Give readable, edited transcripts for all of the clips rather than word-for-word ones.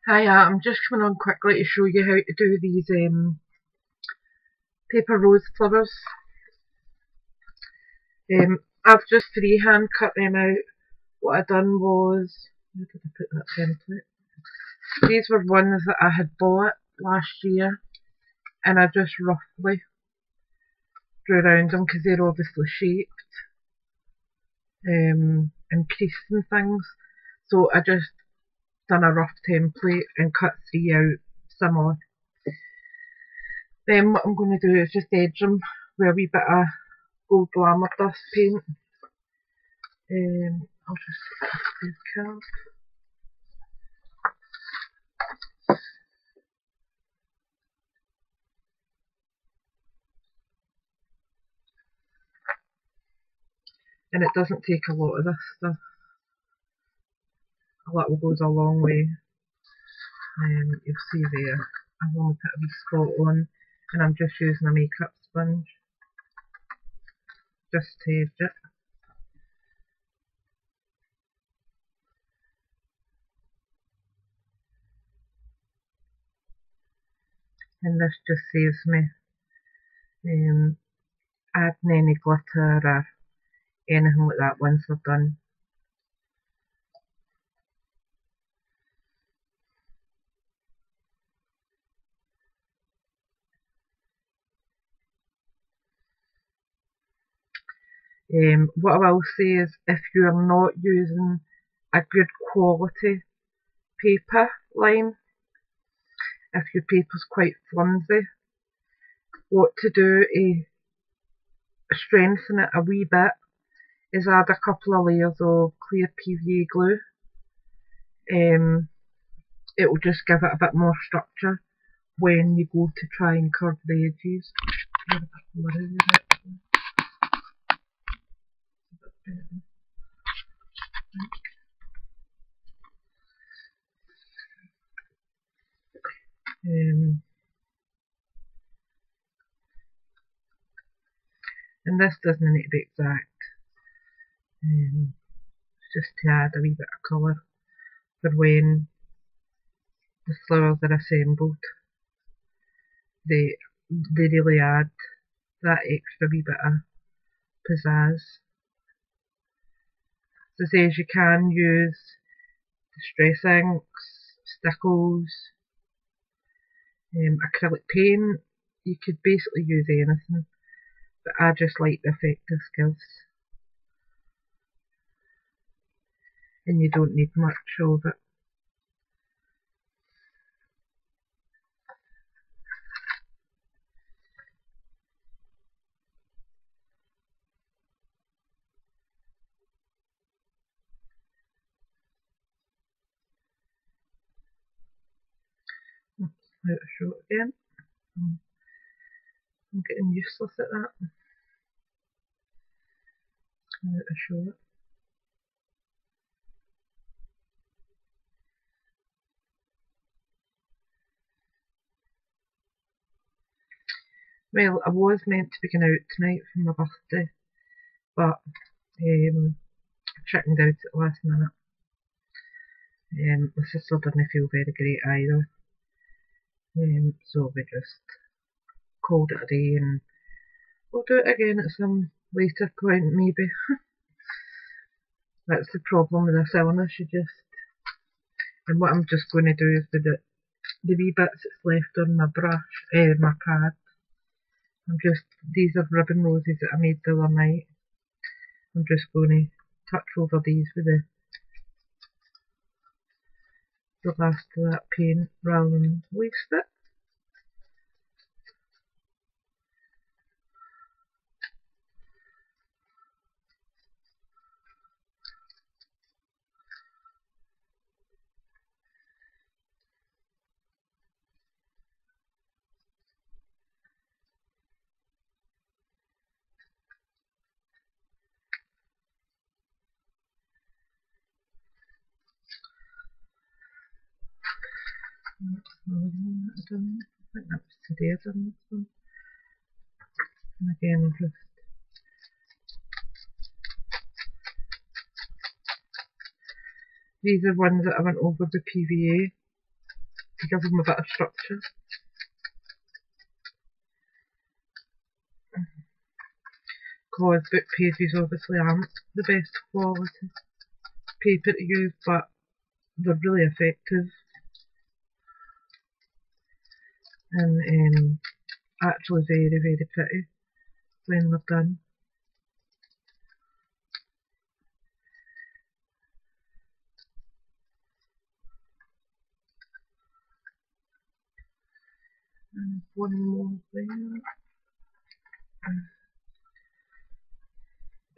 Hiya, I'm just coming on quickly to show you how to do these paper rose flowers. I've just freehand cut them out. What I done was, where did I put that template? These were ones that I had bought last year, and I just roughly drew around them because they're obviously shaped and creased and things. So I just done a rough template and cut 3 out similar. Then what I'm going to do is just edge them with a wee bit of gold glamour dust paint. I'll just put this card. And it doesn't take a lot of this stuff. A little goes a long way. You'll see there, I've only put a wee spot on, and I'm just using a makeup sponge just to edge it. And this just saves me adding any glitter or anything like that once I've done. What I will say is, if you are not using a good quality paper line, if your paper's quite flimsy, what to do to strengthen it a wee bit is add a couple of layers of clear PVA glue. It will just give it a bit more structure when you go to try and curve the edges. And this doesn't need to be exact. Just to add a wee bit of colour for when the flowers are assembled. They really add that extra wee bit of pizzazz. So as you can use distress inks, stickles, acrylic paint. You could basically use anything, but I just like the effect this gives. And you don't need much of it. Out of shot again. I'm getting useless at that. Out of shot. Well, I was meant to be going out tonight for my birthday, but I chickened out at the last minute. My sister didn't feel very great either, so we just called it a day, and we'll do it again at some later point maybe. That's the problem with this illness, and what I'm just going to do is with the wee bits that's left on my brush, my pad, these are ribbon roses that I made the other night. I'm just going to touch over these with the last of that paint rather than waste it. That's another one that I've done. I think that was today I've done this one. And again, these are ones that I went over the PVA. to give them a bit of structure. Because book pages obviously aren't the best quality paper to use, but they're really effective and actually very, very pretty when they're done. And one more there.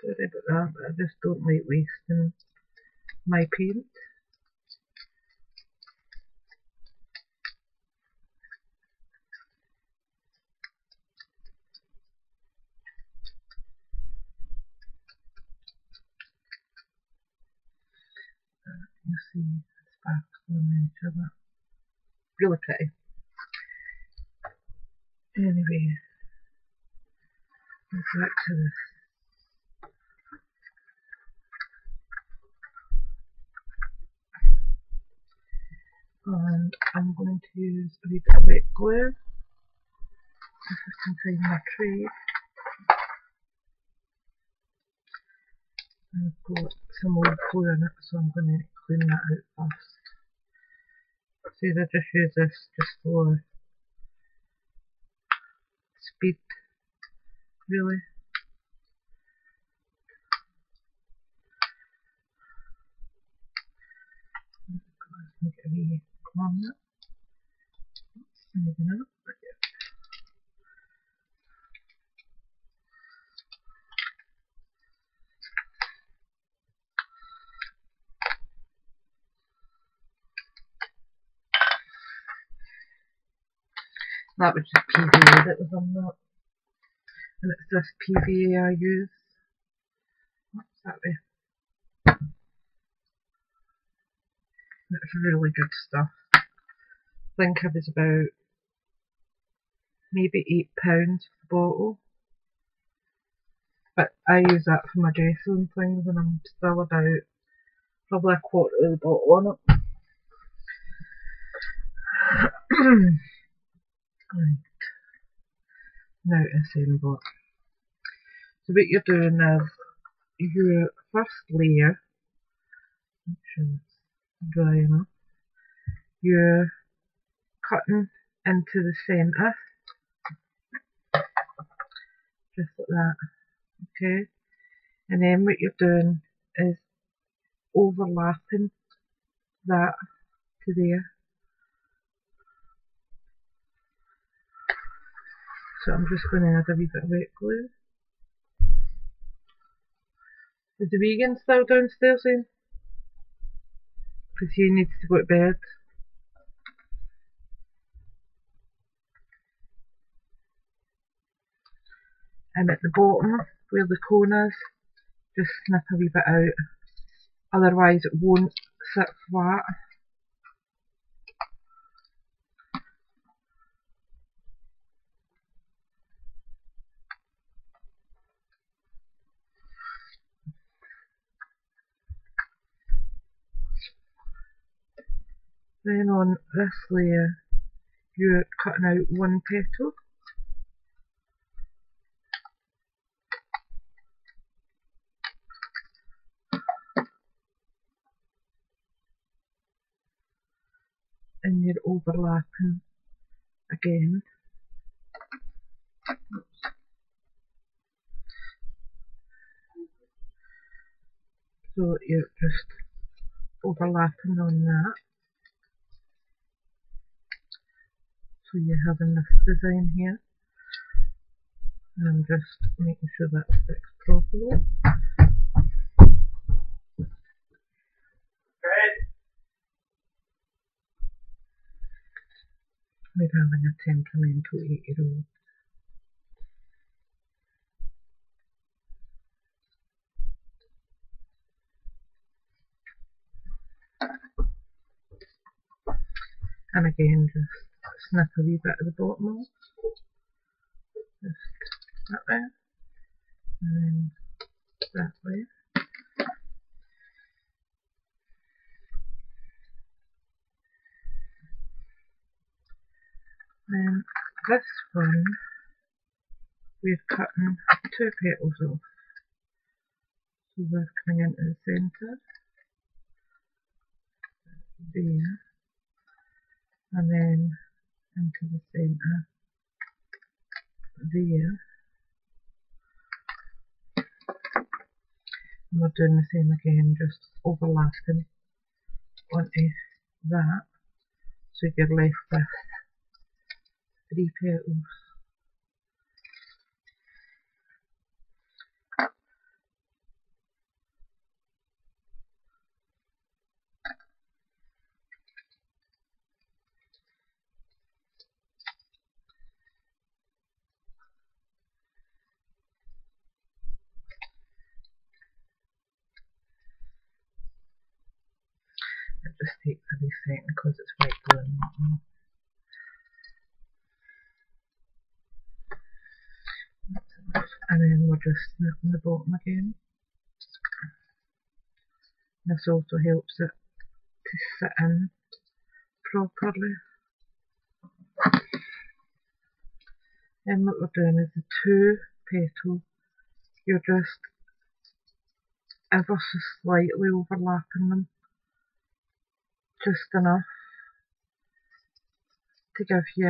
Sorry about that, but I just don't like wasting my paint. You see the sparks on the edge of that. Really pretty. Anyway, back to this. And I'm going to use a wee bit of wet glue, if I can find my tray. And I've got some old glue in it, so I'm going to clean that out first. See, I just use this just for speed, really. Make it a wee on it. Maybe not, but yeah. That was just PVA that was on that. And it's this PVA I use. What's that way? It's really good stuff. I think it was about maybe £8 for the bottle. But I use that for my dressing and things, and I'm still about probably a quarter of the bottle on it. Right. Now to assemble it. So what you're doing is your first layer, which is dry enough, you're cutting into the centre, just like that, okay? And then what you're doing is overlapping that to there. So I'm just going to add a wee bit of wet glue. Is the vegan still downstairs then? Because he needs to go to bed. And at the bottom, where the cone is, just snip a wee bit out. Otherwise it won't sit flat. Then on this layer, you're cutting out one petal. And you're overlapping again. So you're just overlapping on that. So you're having this design here. And just making sure that sticks properly. We're having a temperamental 8-year-old. And again, just snip a wee bit at the bottom off. Just that way. And then that way. this one we're cutting 2 petals off. So we're coming into the centre, there, and then into the centre, there. And we're doing the same again, just overlapping onto that, so you're left with 3 petals. It just takes a wee second because it's white glue and whatnot. And then we're just snipping the bottom again. This also helps it to sit in properly. Then what we're doing is the 2 petals, you're just ever so slightly overlapping them, just enough to give you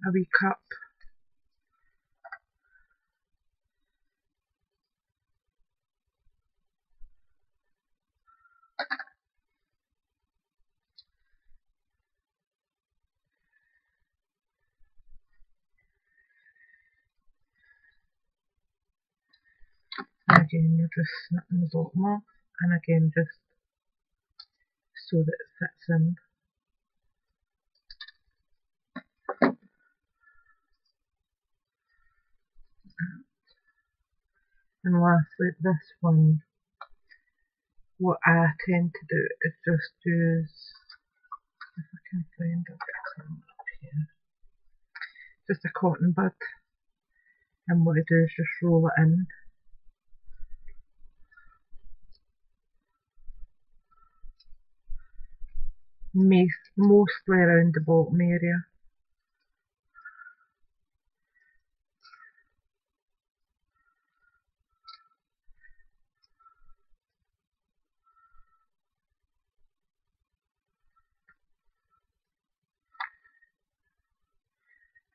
a wee cup. And again you're just snipping the bottom off, and again just so that it fits in. And lastly, this one, what I tend to do is just use, if I can find it, up here, just a cotton bud, and what I do is just roll it in. Mostly around the bottom area.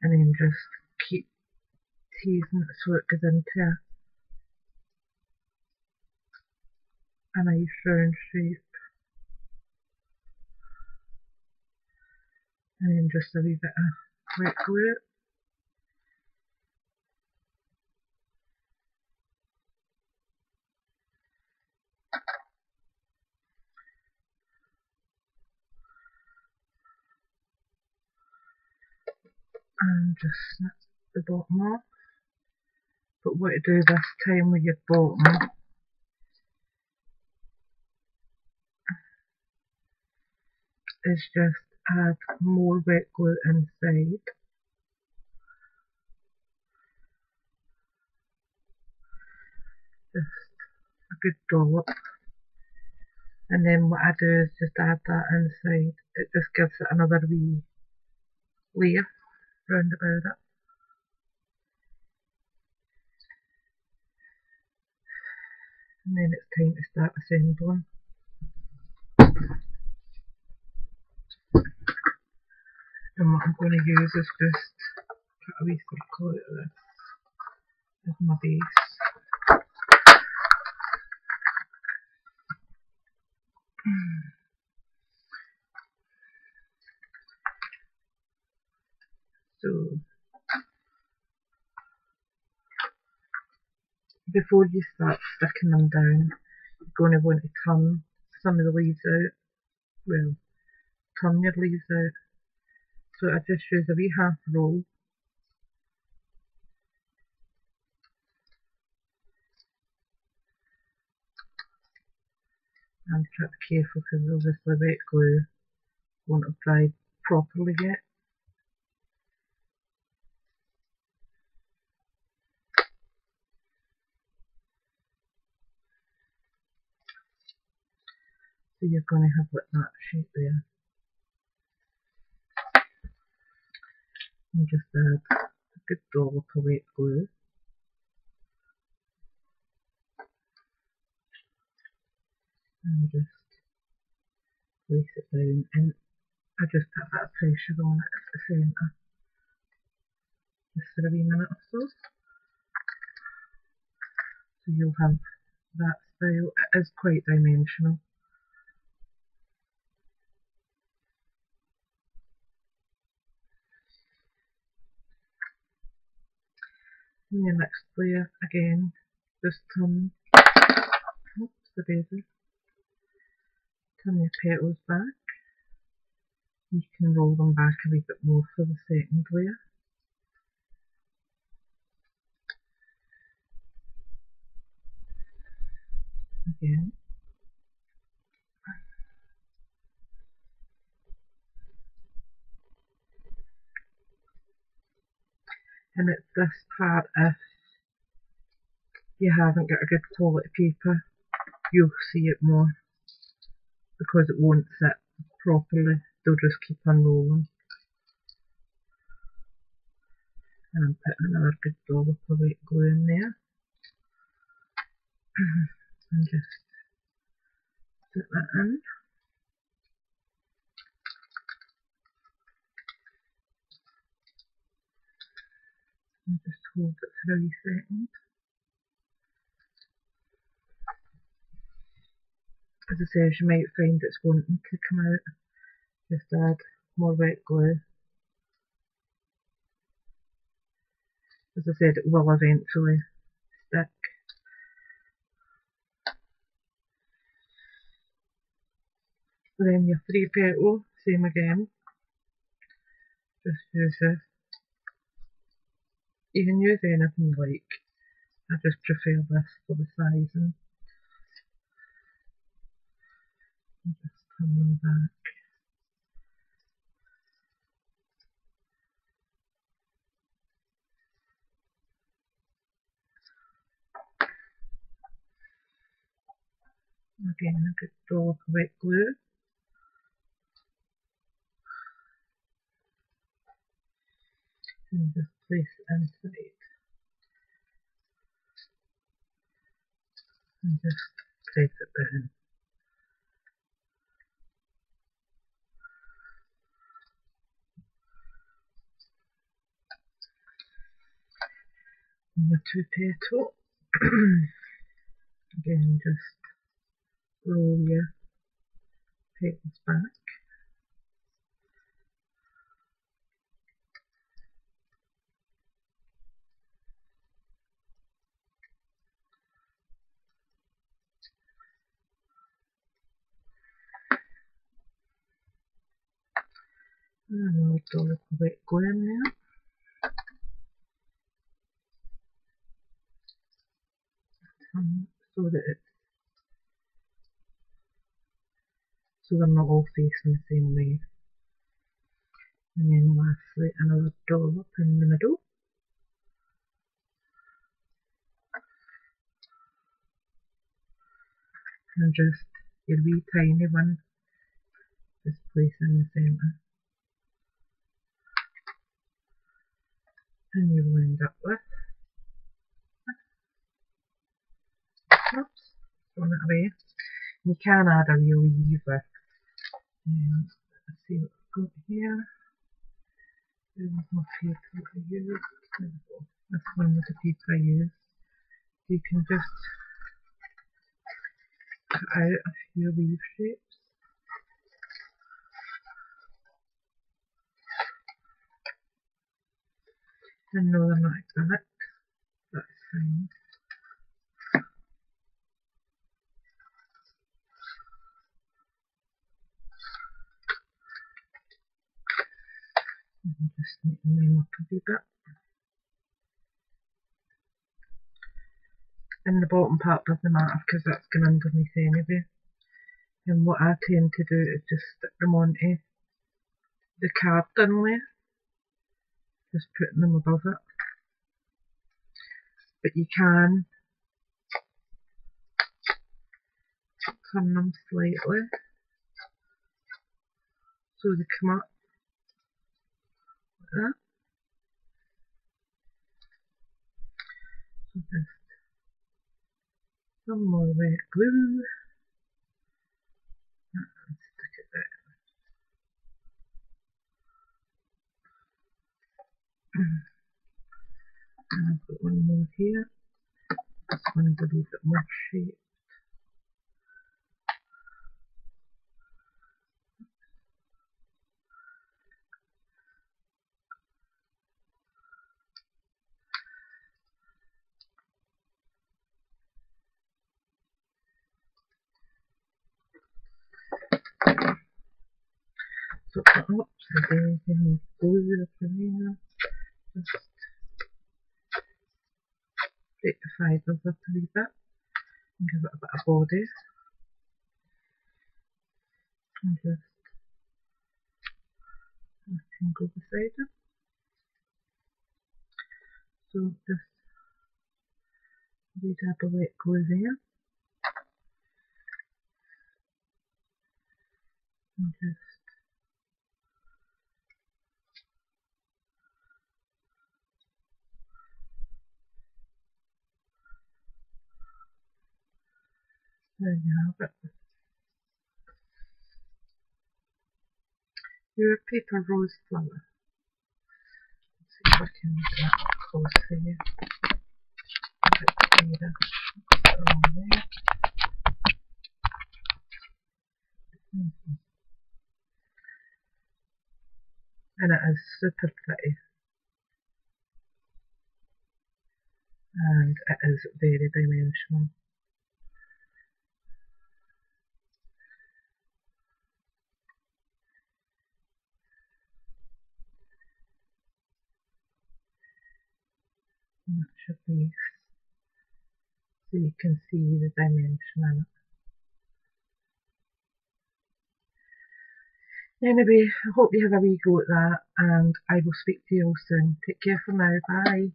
And then just keep teasing it so it goes into a nice round shape. And then just a wee bit of wet glue. And just snip the bottom off. But what to do this time with your bottom is just add more wet glue inside. Just a good dollop. And then what I do is just add that inside. It just gives it another wee layer round about it. And then it's time to start assembling. And what I'm going to use is just cut a wee circle out of this as my base. So before you start sticking them down, you're going to want to turn some of the leaves out. Well, turn your leaves out. So I just use a wee half roll. And try to be careful because obviously wet glue won't have dried properly yet. So you're going to have like that shape there. and just add a good dollop of wet glue. And just place it down, and I just put a bit of pressure on it at the centre, just for a wee minute or so. So you'll have that style. It is quite dimensional. And the next layer again, just turn, oops, the daisy, turn your petals back. You can roll them back a wee bit more for the second layer. Again. And it's this part, if you haven't got a good quality paper, you'll see it more, because it won't sit properly. They'll just keep unrolling. And I'm putting another good dollop of wet glue in there. And just put that in. And just hold it for a wee second. As I say, you might find it's wanting to come out. Just add more wet glue. As I said, it will eventually stick. Then your 3 petal, same again. Just use this. You can use anything you like. I just prefer this for the sizing. And just turn them back. Again, a good dollop of wet glue. And just place it inside. And just press it down. And your 2 petal. Again, just roll your petals back. And another dollop of wet glue in there. So that they're not all facing the same way. And then lastly, another dollop in the middle. And just your wee tiny one, just place in the centre. And you will end up with, oops, thrown it away. You can add a wee leaf with, let's see what I've got here. This is my paper I use. This one was the paper I use. You can just cut out a few leaf shapes. And no, they're not exact. That's fine. And just neaten them up a wee bit. And the bottom part doesn't matter because that's going underneath anyway. And what I tend to do is just stick them onto the card layer, just putting them above it. But you can turn them slightly so they come up like that. So just some more red glue and stick it there. And I've got one more here. This one's a wee bit more shape. So, oops, there's anything glue up in there. Just break the fibres up a wee bit and give it a bit of body. And just I can go beside it. So just a wee dab of wet glue there. And just there you have it. Your paper rose flower. Let's see if I can get that up close for you. A bit clearer. Put it on there. And it is super pretty. And it is very dimensional. And that's your base. So you can see the dimension in it. Anyway, I hope you have a wee go at that, and I will speak to you all soon. Take care for now. Bye.